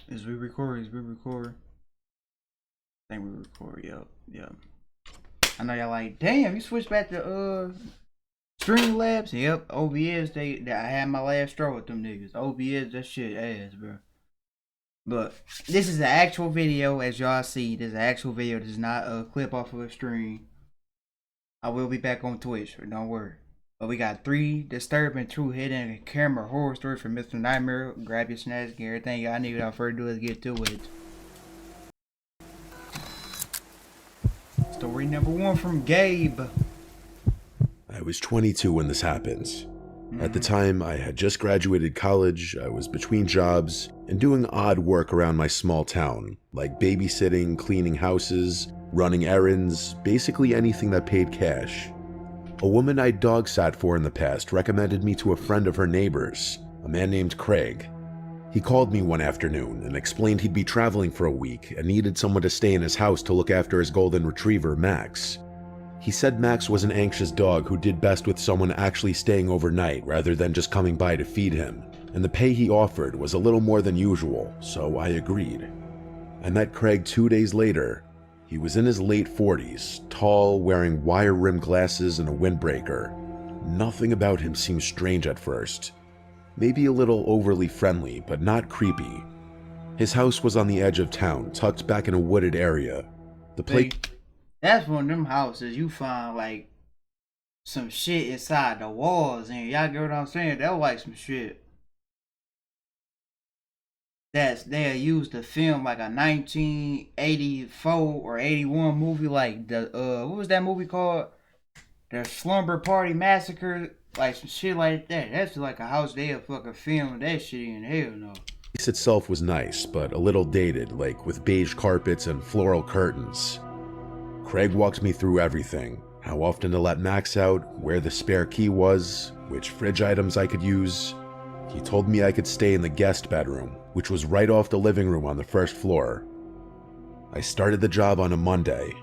Is we record? Is we record? I think we record. Yep. I know y'all like, damn, you switched back to Streamlabs. Yep, OBS. I had my last straw with them niggas. OBS, that shit ass, bro. But this is an actual video, as y'all see. This is an actual video. This is not a clip off of a stream. I will be back on Twitch, so don't worry. But we got 3 disturbing true hidden camera horror stories from Mr. Nightmare. Grab your snacks and everything y'all need. Without further ado, let's get to it. Story number 1 from Gabe. I was 22 when this happened. At the time, I had just graduated college, I was between jobs, and doing odd work around my small town, like babysitting, cleaning houses, running errands, basically anything that paid cash. A woman I'd dog sat for in the past recommended me to a friend of her neighbors, a man named Craig. He called me one afternoon and explained he'd be traveling for a week and needed someone to stay in his house to look after his golden retriever, Max. He said Max was an anxious dog who did best with someone actually staying overnight rather than just coming by to feed him, and the pay he offered was a little more than usual, so I agreed. I met Craig 2 days later. He was in his late 40s, tall, wearing wire-rimmed glasses and a windbreaker. Nothing about him seemed strange at first. Maybe a little overly friendly, but not creepy. His house was on the edge of town, tucked back in a wooded area. The place... That's one of them houses you find like some shit inside the walls, and y'all get what I'm saying? That was like some shit they used to film like a 1984 or 81 movie, like the what was that movie called? The Slumber Party Massacre, like some shit like that. That's like a house they fucking filmed that shit in. Hell no. The place itself was nice, but a little dated, like with beige carpets and floral curtains. Craig walked me through everything, how often to let Max out, where the spare key was, which fridge items I could use. He told me I could stay in the guest bedroom, which was right off the living room on the first floor. I started the job on a Monday.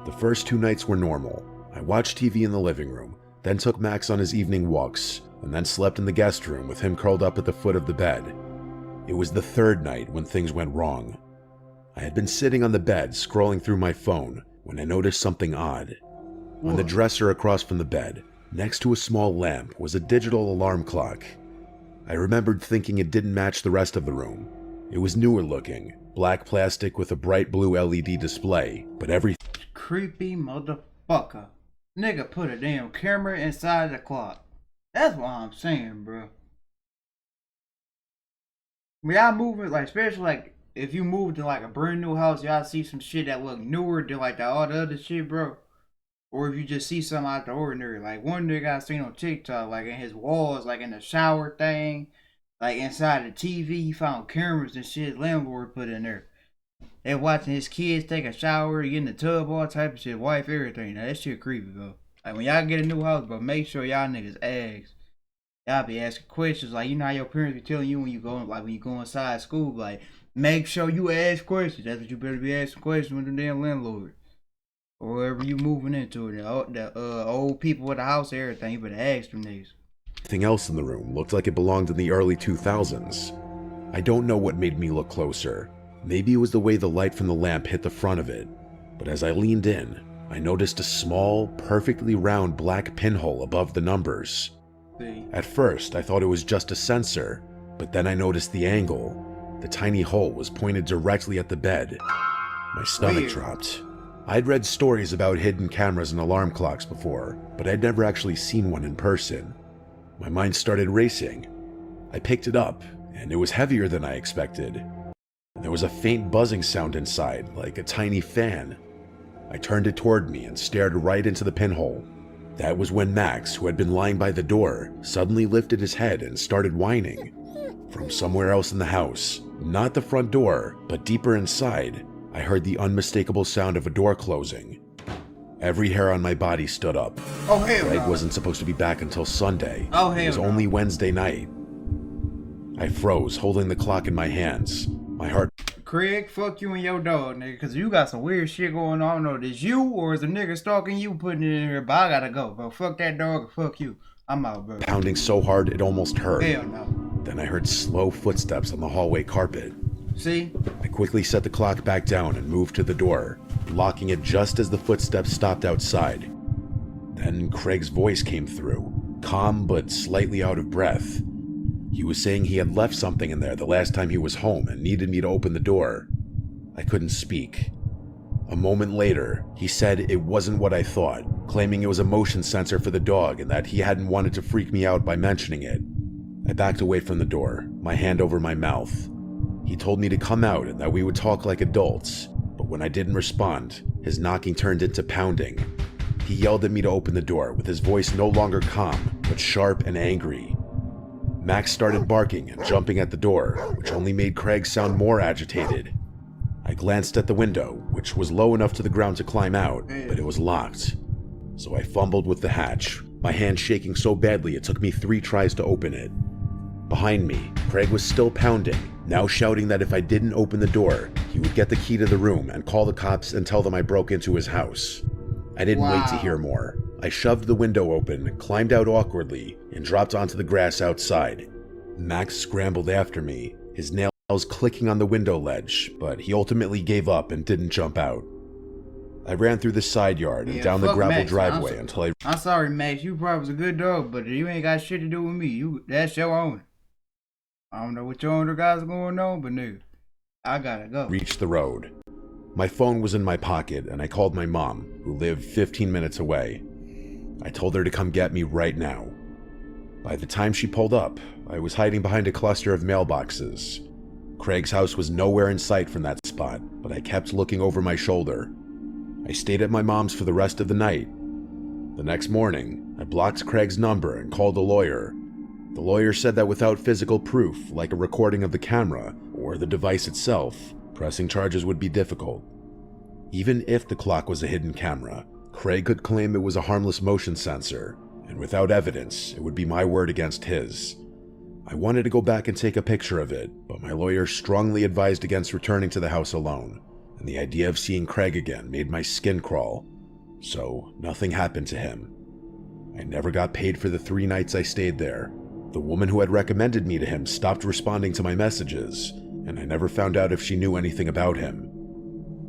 The first 2 nights were normal. I watched TV in the living room, then took Max on his evening walks, and then slept in the guest room with him curled up at the foot of the bed. It was the 3rd night when things went wrong. I had been sitting on the bed scrolling through my phone when I noticed something odd. On the dresser across from the bed, next to a small lamp, was a digital alarm clock. I remembered thinking it didn't match the rest of the room. It was newer looking, black plastic with a bright blue LED display, but creepy motherfucker. Nigga put a damn camera inside the clock. That's what I'm saying, bro. When y'all moving, like, especially like if you move to like a brand new house, y'all see some shit that look newer than like all the other shit, bro. Or if you just see something out the ordinary, like one nigga I seen on TikTok, like in his walls, like in the shower thing, like inside the TV, he found cameras and shit landlord put in there. They watching his kids take a shower, get in the tub, all type of shit, wife, everything. Now that shit creepy, bro. Like when y'all get a new house, but make sure y'all niggas ask. Y'all be asking questions, like you know how your parents be telling you when you go, like when you go inside school, like make sure you ask questions. That's what you better be asking questions with the damn landlord. Or wherever you moving into it. The old people with the house, everything, you better ask them niggas. everything else in the room looked like it belonged in the early 2000s. I don't know what made me look closer. Maybe it was the way the light from the lamp hit the front of it. But as I leaned in, I noticed a small, perfectly round black pinhole above the numbers. At first, I thought it was just a sensor, but then I noticed the angle. The tiny hole was pointed directly at the bed. My stomach dropped. I'd read stories about hidden cameras and alarm clocks before, but I'd never actually seen one in person. My mind started racing. I picked it up, and it was heavier than I expected. There was a faint buzzing sound inside, like a tiny fan. I turned it toward me and stared right into the pinhole. That was when Max, who had been lying by the door, suddenly lifted his head and started whining. From somewhere else in the house, not the front door, but deeper inside, I heard the unmistakable sound of a door closing. Every hair on my body stood up. Oh, hell Greg no. wasn't supposed to be back until Sunday. Oh, hell It was no. only Wednesday night. I froze, holding the clock in my hands. My heart... Craig, fuck you and your dog, nigga, because you got some weird shit going on. I don't know, is you or is the nigga stalking you putting it in here? But I gotta go, bro. Fuck that dog or fuck you. I'm out, bro. pounding so hard it almost hurt. Hell no. Then I heard slow footsteps on the hallway carpet. See? I quickly set the clock back down and moved to the door, locking it just as the footsteps stopped outside. Then Craig's voice came through, calm but slightly out of breath. He was saying he had left something in there the last time he was home and needed me to open the door. I couldn't speak. A moment later, he said it wasn't what I thought, claiming it was a motion sensor for the dog and that he hadn't wanted to freak me out by mentioning it. I backed away from the door, my hand over my mouth. He told me to come out and that we would talk like adults, but when I didn't respond, his knocking turned into pounding. He yelled at me to open the door, with his voice no longer calm, but sharp and angry. Max started barking and jumping at the door, which only made Craig sound more agitated. I glanced at the window, which was low enough to the ground to climb out, but it was locked. So I fumbled with the hatch, my hand shaking so badly it took me 3 tries to open it. Behind me, Craig was still pounding, now shouting that if I didn't open the door, he would get the key to the room and call the cops and tell them I broke into his house. I didn't wait to hear more. I shoved the window open, climbed out awkwardly, and dropped onto the grass outside. Max scrambled after me, his nails clicking on the window ledge, but he ultimately gave up and didn't jump out. I ran through the side yard and down the gravel driveway until I'm sorry, Max. You probably was a good dog, but you ain't got shit to do with me. That's your own. I don't know what your other guys are going on, but no, I gotta go. Reached the road. My phone was in my pocket, and I called my mom, who lived 15 minutes away. I told her to come get me right now. By the time she pulled up, I was hiding behind a cluster of mailboxes. Craig's house was nowhere in sight from that spot, but I kept looking over my shoulder. I stayed at my mom's for the rest of the night. The next morning, I blocked Craig's number and called a lawyer. The lawyer said that without physical proof, like a recording of the camera or the device itself, pressing charges would be difficult. Even if the clock was a hidden camera, Craig could claim it was a harmless motion sensor, and without evidence, it would be my word against his. I wanted to go back and take a picture of it, but my lawyer strongly advised against returning to the house alone, and the idea of seeing Craig again made my skin crawl. So, nothing happened to him. I never got paid for the 3 nights I stayed there. The woman who had recommended me to him stopped responding to my messages, and I never found out if she knew anything about him.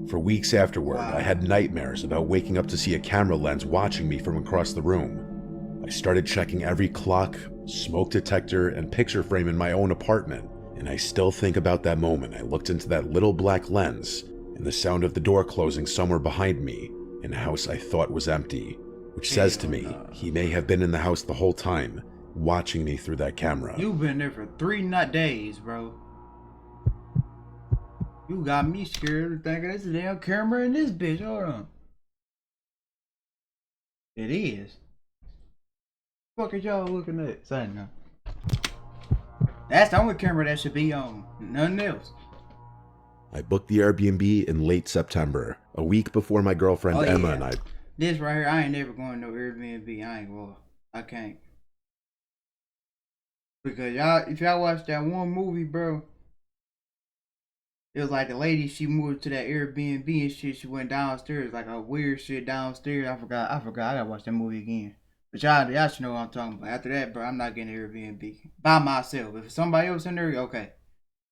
For weeks afterward, I had nightmares about waking up to see a camera lens watching me from across the room. I started checking every clock, smoke detector, and picture frame in my own apartment, and I still think about that moment I looked into that little black lens and the sound of the door closing somewhere behind me in a house I thought was empty, which says to me he may have been in the house the whole time, watching me through that camera. You've been there for 3 nut days, bro. You got me scared thinking there's a damn camera in this bitch. Hold on. It is. What is y'all looking at? Say no. That's the only camera that should be on. Nothing else. I booked the Airbnb in late September, a week before my girlfriend Emma and I. This right here, I ain't never going to no Airbnb. I ain't going. I can't. Because y'all, if y'all watch that one movie, bro, it was like the lady, she moved to that Airbnb and shit. She went downstairs, like a weird shit downstairs. I forgot. I gotta watch that movie again. But y'all should know what I'm talking about. After that, bro, I'm not getting an Airbnb by myself. If somebody else in there, okay.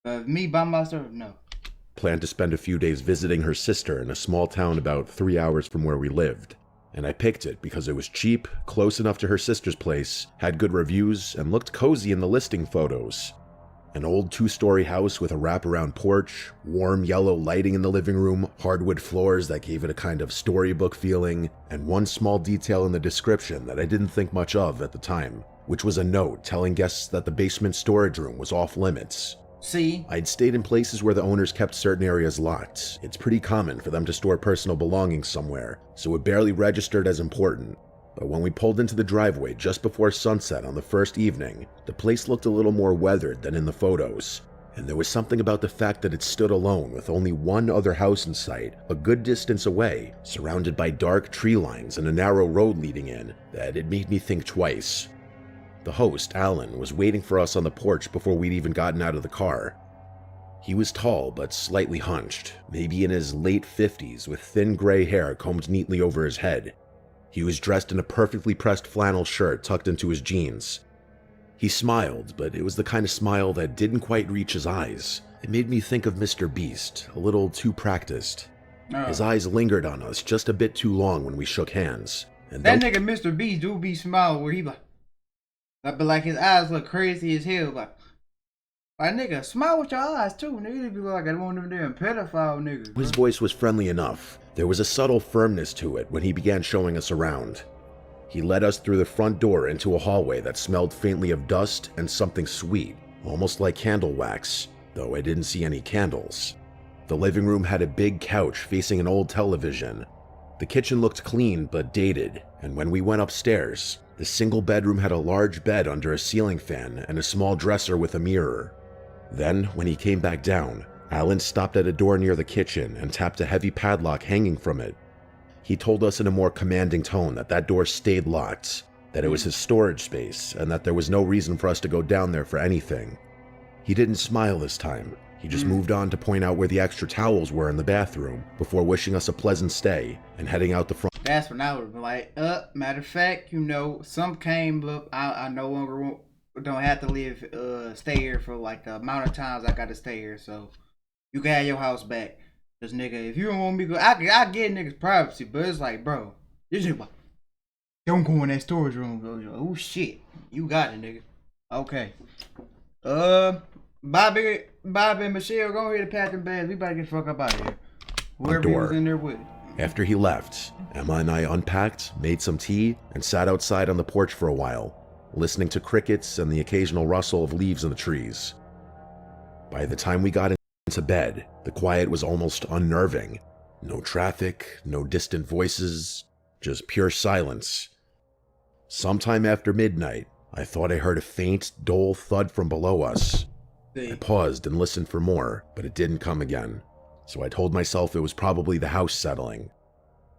But me by myself, no. Planned to spend a few days visiting her sister in a small town about 3 hours from where we lived. And I picked it because it was cheap, close enough to her sister's place, had good reviews, and looked cozy in the listing photos. An old 2-story house with a wraparound porch, warm yellow lighting in the living room, hardwood floors that gave it a kind of storybook feeling, and one small detail in the description that I didn't think much of at the time, which was a note telling guests that the basement storage room was off limits. See? I'd stayed in places where the owners kept certain areas locked. It's pretty common for them to store personal belongings somewhere, so it barely registered as important. But when we pulled into the driveway just before sunset on the first evening, the place looked a little more weathered than in the photos. And there was something about the fact that it stood alone with only one other house in sight, a good distance away, surrounded by dark tree lines and a narrow road leading in, that it made me think twice. The host, Alan, was waiting for us on the porch before we'd even gotten out of the car. He was tall but slightly hunched, maybe in his late 50s, with thin gray hair combed neatly over his head. He was dressed in a perfectly pressed flannel shirt tucked into his jeans. He smiled, but it was the kind of smile that didn't quite reach his eyes. It made me think of Mr. Beast, a little too practiced. His eyes lingered on us just a bit too long when we shook hands. And that nigga Mr. Beast do be smiling where he but like his eyes look crazy as hell. Like nigga, smile with your eyes too. Nigga be like I want them damn pedophile niggas. His voice was friendly enough. There was a subtle firmness to it when he began showing us around. He led us through the front door into a hallway that smelled faintly of dust and something sweet, almost like candle wax, though I didn't see any candles. The living room had a big couch facing an old television. The kitchen looked clean but dated, and when we went upstairs, the single bedroom had a large bed under a ceiling fan and a small dresser with a mirror. Then, when he came back down, Alan stopped at a door near the kitchen and tapped a heavy padlock hanging from it. He told us in a more commanding tone that door stayed locked, that it was his storage space, and that there was no reason for us to go down there for anything. He didn't smile this time. He just moved on to point out where the extra towels were in the bathroom before wishing us a pleasant stay and heading out the front. That's when I would have been like, matter of fact, some came up. I no longer don't have to stay here for like the amount of times I got to stay here. So you can have your house back. Cause nigga, if you don't want me to go, I get niggas privacy, but it's like, bro, this nigga, don't go in that storage room, bro. Oh shit, you got it, nigga. Okay. Bobby and Michelle, go ahead and pack them bags. We better get the fuck up out of here. Whoever he was in there with. After he left, Emma and I unpacked, made some tea, and sat outside on the porch for a while, listening to crickets and the occasional rustle of leaves in the trees. By the time we got into bed, the quiet was almost unnerving. No traffic, no distant voices, just pure silence. Sometime after midnight, I thought I heard a faint, dull thud from below us. I paused and listened for more, but it didn't come again, so I told myself it was probably the house settling.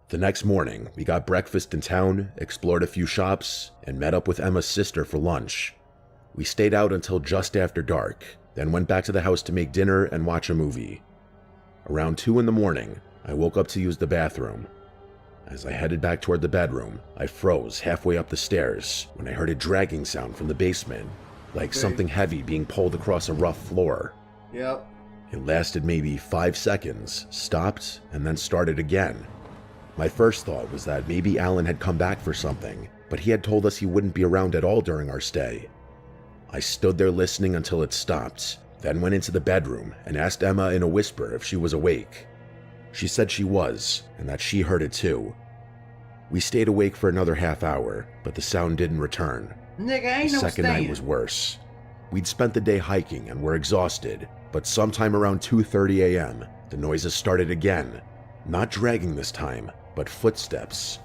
The next morning, we got breakfast in town, explored a few shops, and met up with Emma's sister for lunch. We stayed out until just after dark, then went back to the house to make dinner and watch a movie. Around 2 in the morning, I woke up to use the bathroom. As I headed back toward the bedroom, I froze halfway up the stairs when I heard a dragging sound from the basement, like something heavy being pulled across a rough floor. Yep. It lasted maybe 5 seconds, stopped, and then started again. My first thought was that maybe Alan had come back for something, but he had told us he wouldn't be around at all during our stay. I stood there listening until it stopped, then went into the bedroom and asked Emma in a whisper if she was awake. She said she was, and that she heard it too. We stayed awake for another half hour, but the sound didn't return. Nigga, ain't the no second staying. night was worse. We'd spent the day hiking and were exhausted, but sometime around 2:30 a.m., the noises started again. Not dragging this time, but footsteps.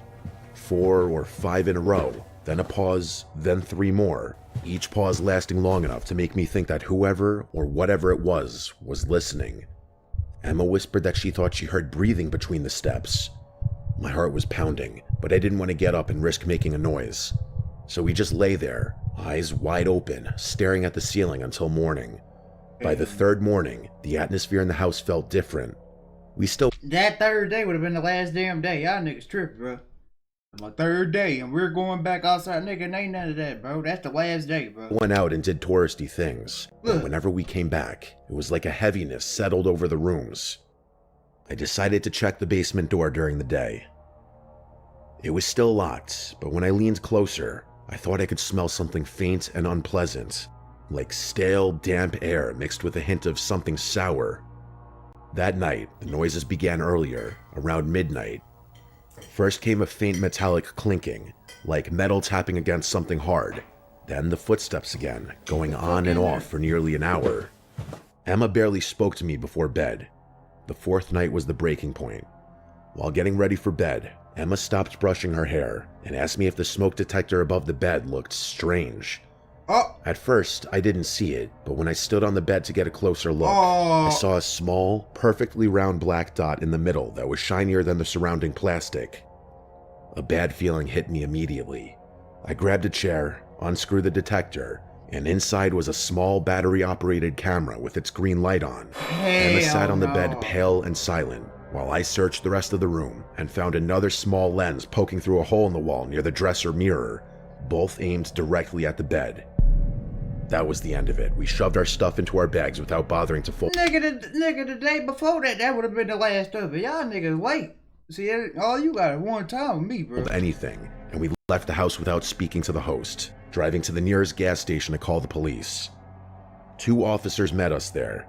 4 or 5 in a row, then a pause, then 3 more, each pause lasting long enough to make me think that whoever or whatever it was listening. Emma whispered that she thought she heard breathing between the steps. My heart was pounding, but I didn't want to get up and risk making a noise. So we just lay there, eyes wide open, staring at the ceiling until morning. By the third morning, the atmosphere in the house felt different. That third day would have been the last damn day. Y'all niggas tripping, bro. My third day, and we're going back outside, nigga. And ain't none of that, bro. That's the last day, bro. Went out and did touristy things, but whenever we came back, it was like a heaviness settled over the rooms. I decided to check the basement door during the day. It was still locked, but when I leaned closer, I thought I could smell something faint and unpleasant, like stale, damp air mixed with a hint of something sour. That night, the noises began earlier, around midnight. First came a faint metallic clinking, like metal tapping against something hard. Then the footsteps again, going on and off for nearly an hour. Emma barely spoke to me before bed. The fourth night was the breaking point. While getting ready for bed, Emma stopped brushing her hair and asked me if the smoke detector above the bed looked strange. At first, I didn't see it, but when I stood on the bed to get a closer look, I saw a small, perfectly round black dot in the middle that was shinier than the surrounding plastic. A bad feeling hit me immediately. I grabbed a chair, unscrewed the detector, and inside was a small battery-operated camera with its green light on. Emma sat on the bed pale and silent, while I searched the rest of the room and found another small lens poking through a hole in the wall near the dresser mirror, both aimed directly at the bed. That was the end of it. We shoved our stuff into our bags without bothering to fold. Nigga, the day before that would have been the last of it. Y'all niggas late. See, all you got is one time with me, bro. Anything, and we left the house without speaking to the host, driving to the nearest gas station to call the police. 2 officers met us there.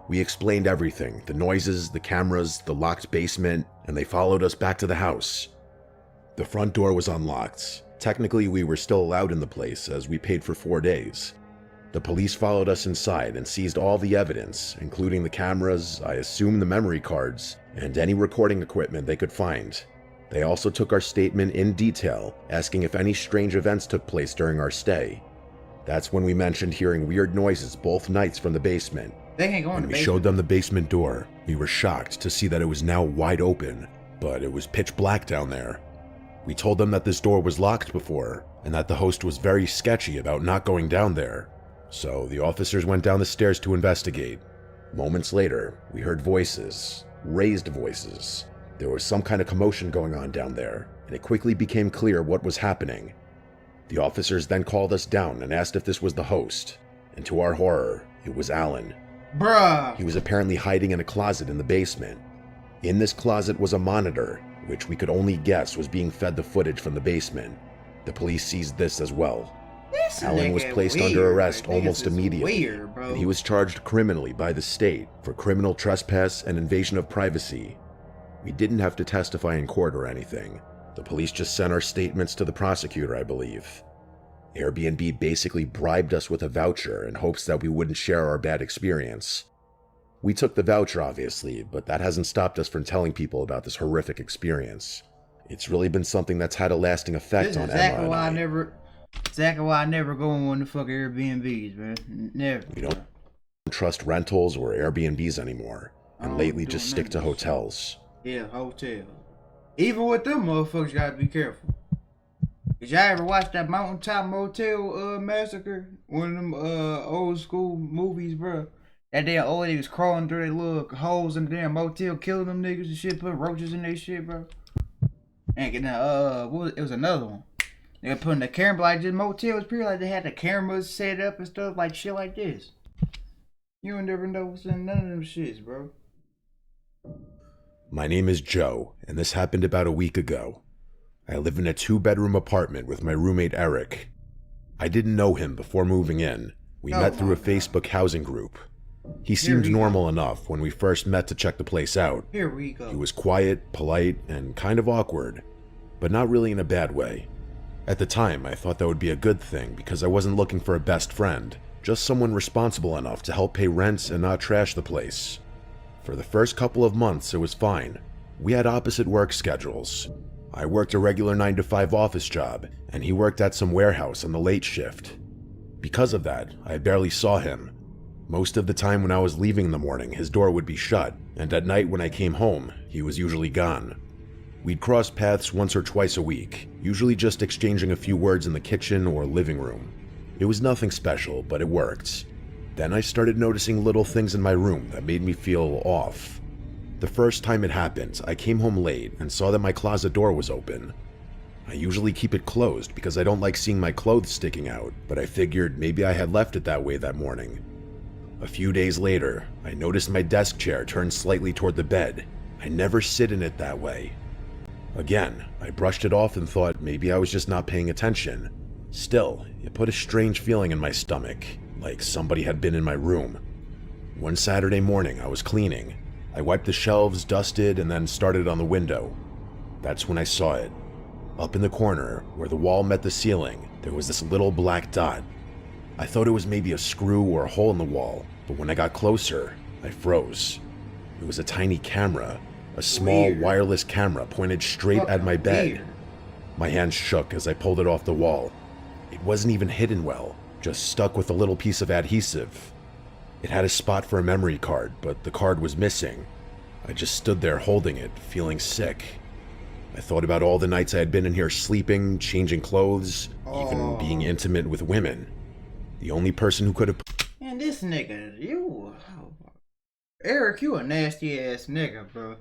We explained everything, the noises, the cameras, the locked basement, and they followed us back to the house. The front door was unlocked. Technically, we were still allowed in the place as we paid for 4 days. The police followed us inside and seized all the evidence, including the cameras, I assume the memory cards, and any recording equipment they could find. They also took our statement in detail, asking if any strange events took place during our stay. That's when we mentioned hearing weird noises both nights from the basement. They can't go in the basement. We showed them the basement door. We were shocked to see that it was now wide open, but it was pitch black down there. We told them that this door was locked before, and that the host was very sketchy about not going down there. So the officers went down the stairs to investigate. Moments later, we heard voices, raised voices. There was some kind of commotion going on down there, and it quickly became clear what was happening. The officers then called us down and asked if this was the host, and to our horror, it was Alan. Bruh! He was apparently hiding in a closet in the basement. In this closet was a monitor, which we could only guess was being fed the footage from the basement. The police seized this as well. Alan was placed under arrest almost immediately, and he was charged criminally by the state for criminal trespass and invasion of privacy. We didn't have to testify in court or anything. The police just sent our statements to the prosecutor, I believe. Airbnb basically bribed us with a voucher in hopes that we wouldn't share our bad experience. We took the voucher, obviously, but that hasn't stopped us from telling people about this horrific experience. It's really been something that's had a lasting effect on Emma and I. Exactly why I never go on one of the fucking Airbnbs, man. Never. We don't trust rentals or Airbnbs anymore, and lately just stick to hotels. Yeah, hotels. Even with them motherfuckers, you gotta be careful. Did y'all ever watch that Mountaintop Motel Massacre? One of them old school movies, bro. That damn old lady was crawling through their little holes in the damn motel, killing them niggas and shit, putting roaches in their shit, bro. And getting it was another one. They were putting the camera, like this motel was pretty like they had the cameras set up and stuff like shit like this. You would never know what's in none of them shits, bro. My name is Joe, and this happened about a week ago. I live in a 2-bedroom apartment with my roommate Eric. I didn't know him before moving in. We met through a Facebook housing group. He seemed normal enough when we first met to check the place out. Here we go. He was quiet, polite, and kind of awkward, but not really in a bad way. At the time, I thought that would be a good thing because I wasn't looking for a best friend, just someone responsible enough to help pay rent and not trash the place. For the first couple of months, it was fine. We had opposite work schedules. I worked a regular 9-to-5 office job, and he worked at some warehouse on the late shift. Because of that, I barely saw him. Most of the time when I was leaving in the morning, his door would be shut, and at night when I came home, he was usually gone. We'd cross paths once or twice a week, usually just exchanging a few words in the kitchen or living room. It was nothing special, but it worked. Then I started noticing little things in my room that made me feel off. The first time it happened, I came home late and saw that my closet door was open. I usually keep it closed because I don't like seeing my clothes sticking out, but I figured maybe I had left it that way that morning. A few days later, I noticed my desk chair turned slightly toward the bed. I never sit in it that way. Again, I brushed it off and thought maybe I was just not paying attention. Still, it put a strange feeling in my stomach, like somebody had been in my room. One Saturday morning, I was cleaning. I wiped the shelves, dusted, and then started on the window. That's when I saw it. Up in the corner, where the wall met the ceiling, there was this little black dot. I thought it was maybe a screw or a hole in the wall, but when I got closer, I froze. It was a tiny camera, a small wireless camera pointed straight at my bed. My hands shook as I pulled it off the wall. It wasn't even hidden well, just stuck with a little piece of adhesive. It had a spot for a memory card, but the card was missing. I just stood there holding it, feeling sick. I thought about all the nights I had been in here sleeping, changing clothes, even being intimate with women. The only person who could have... Man, this nigga, Eric, you a nasty ass nigga, bro.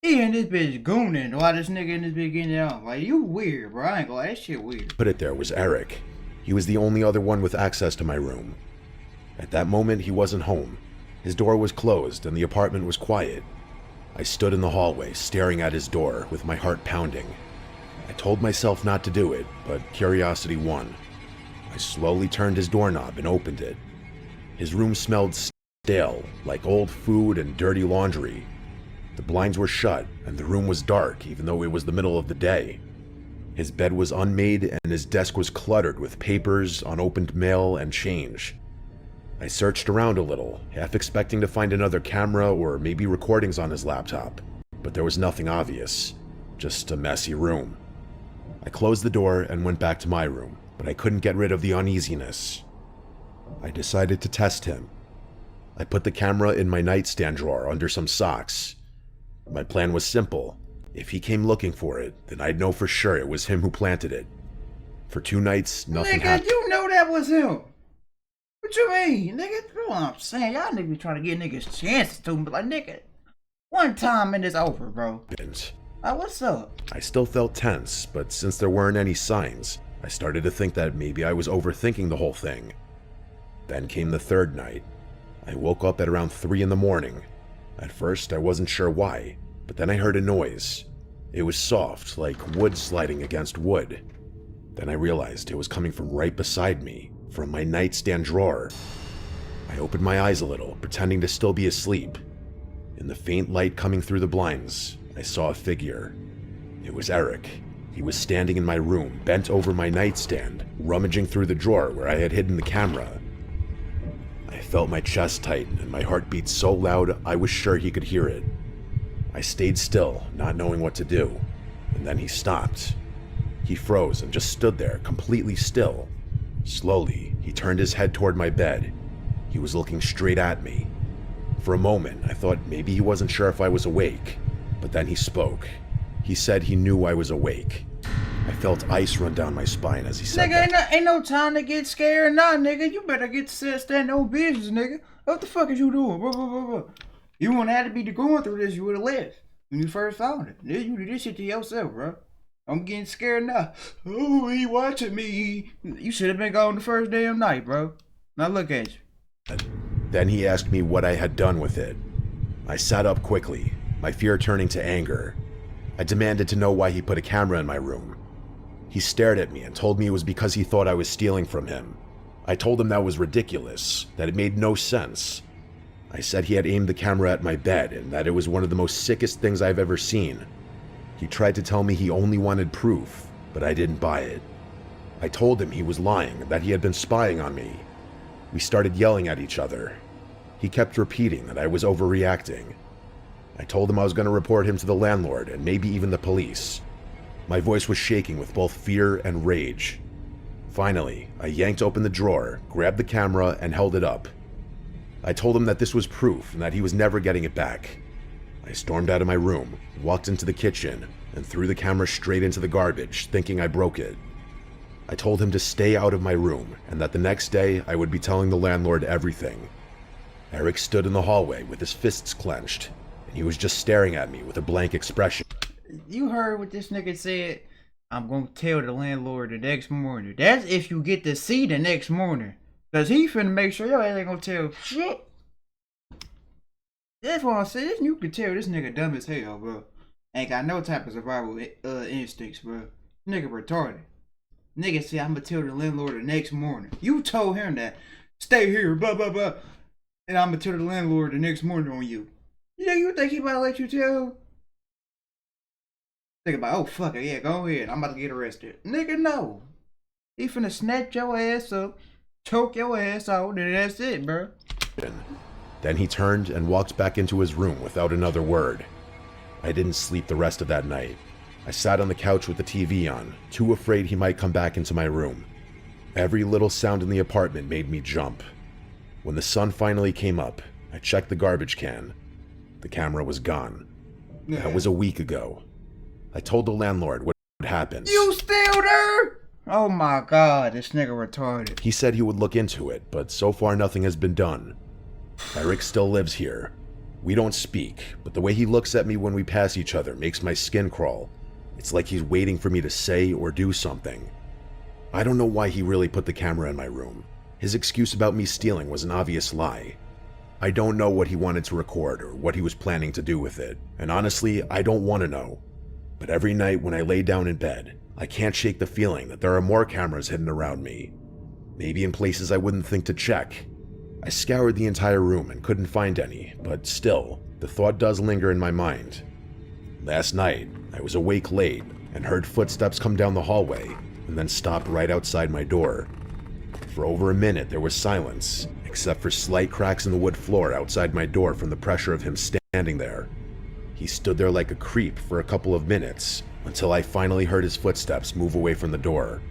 He in this bitch gooning while this nigga in this bitch getting it on. Like, you weird, bro. I ain't gonna lie, that shit weird. Put it there was Eric. He was the only other one with access to my room. At that moment, he wasn't home. His door was closed and the apartment was quiet. I stood in the hallway, staring at his door, with my heart pounding. I told myself not to do it, but curiosity won. I slowly turned his doorknob and opened it. His room smelled stale, like old food and dirty laundry. The blinds were shut, and the room was dark, even though it was the middle of the day. His bed was unmade, and his desk was cluttered with papers, unopened mail, and change. I searched around a little, half expecting to find another camera or maybe recordings on his laptop, but there was nothing obvious, just a messy room. I closed the door and went back to my room, but I couldn't get rid of the uneasiness. I decided to test him. I put the camera in my nightstand drawer under some socks. My plan was simple. If he came looking for it, then I'd know for sure it was him who planted it. For 2 nights, nothing happened. Nigga, you know that was him. What you mean, nigga? You know what I'm saying? Y'all niggas be trying to get niggas chances to me, but like, nigga, one time and it's over, bro. What's up? I still felt tense, but since there weren't any signs, I started to think that maybe I was overthinking the whole thing. Then came the 3rd night. I woke up at around 3 in the morning. At first, I wasn't sure why, but then I heard a noise. It was soft, like wood sliding against wood. Then I realized it was coming from right beside me, from my nightstand drawer. I opened my eyes a little, pretending to still be asleep. In the faint light coming through the blinds, I saw a figure. It was Eric. He was standing in my room, bent over my nightstand, rummaging through the drawer where I had hidden the camera. I felt my chest tighten and my heart beat so loud I was sure he could hear it. I stayed still, not knowing what to do, and then he stopped. He froze and just stood there, completely still. Slowly, he turned his head toward my bed. He was looking straight at me. For a moment, I thought maybe he wasn't sure if I was awake, but then he spoke. He said he knew I was awake. I felt ice run down my spine as he said Nigga, that. ain't no time to get scared now, nigga. You better get to stand on business, nigga. What the fuck is you doing? Blah. You wouldn't have to be going through this. You would have left when you first found it. You did this shit to yourself, bro. I'm getting scared now. Oh, he watching me. You should have been gone the first damn night, bro. Now look at you. Then he asked me what I had done with it. I sat up quickly, my fear turning to anger. I demanded to know why he put a camera in my room. He stared at me and told me it was because he thought I was stealing from him. I told him that was ridiculous, that it made no sense. I said he had aimed the camera at my bed and that it was one of the most sickest things I've ever seen. He tried to tell me he only wanted proof, but I didn't buy it. I told him he was lying and that he had been spying on me. We started yelling at each other. He kept repeating that I was overreacting. I told him I was going to report him to the landlord and maybe even the police. My voice was shaking with both fear and rage. Finally, I yanked open the drawer, grabbed the camera, and held it up. I told him that this was proof and that he was never getting it back. I stormed out of my room, walked into the kitchen, and threw the camera straight into the garbage, thinking I broke it. I told him to stay out of my room and that the next day I would be telling the landlord everything. Eric stood in the hallway with his fists clenched, and he was just staring at me with a blank expression. You heard what this nigga said? I'm gonna tell the landlord the next morning. That's if you get to see the next morning. Cause he finna make sure your ass ain't gonna tell shit. That's why I said you can tell this nigga dumb as hell, bro. Ain't got no type of survival instincts, bro. Nigga retarded. Nigga said I'm gonna tell the landlord the next morning. You told him that. Stay here, blah blah blah. And I'm gonna tell the landlord the next morning on you. You think he about to let you tell? Think about, oh fuck it, yeah, go ahead. I'm about to get arrested. Nigga, no. He finna snatch your ass up, choke your ass out, and that's it, bro. Then he turned and walked back into his room without another word. I didn't sleep the rest of that night. I sat on the couch with the TV on, too afraid he might come back into my room. Every little sound in the apartment made me jump. When the sun finally came up, I checked the garbage can. The camera was gone. That was a week ago. I told the landlord what happened. You still there? Oh my god, this nigga retarded. He said he would look into it, but so far nothing has been done. Eric still lives here. We don't speak, but the way he looks at me when we pass each other makes my skin crawl. It's like he's waiting for me to say or do something. I don't know why he really put the camera in my room. His excuse about me stealing was an obvious lie. I don't know what he wanted to record or what he was planning to do with it, and honestly, I don't want to know. But every night when I lay down in bed, I can't shake the feeling that there are more cameras hidden around me. Maybe in places I wouldn't think to check. I scoured the entire room and couldn't find any, but still, the thought does linger in my mind. Last night, I was awake late and heard footsteps come down the hallway and then stopped right outside my door. For over a minute there was silence, except for slight cracks in the wood floor outside my door from the pressure of him standing there. He stood there like a creep for a couple of minutes, until I finally heard his footsteps move away from the door.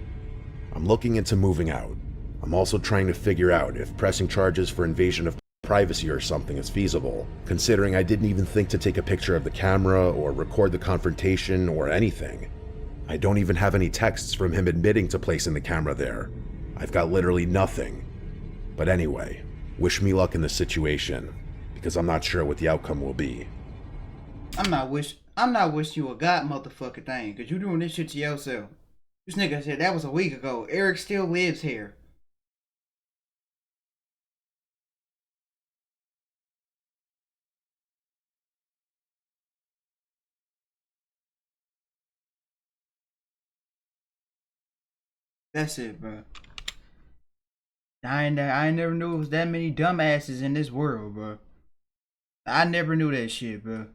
I'm looking into moving out. I'm also trying to figure out if pressing charges for invasion of privacy or something is feasible, considering I didn't even think to take a picture of the camera or record the confrontation or anything. I don't even have any texts from him admitting to placing the camera there. I've got literally nothing. But anyway, wish me luck in this situation, because I'm not sure what the outcome will be. I'm not wishing you a god motherfucker thing, cause you doing this shit to yourself. This nigga said that was a week ago. Eric still lives here. That's it, bro. I never knew it was that many dumbasses in this world, bro. I never knew that shit, bro.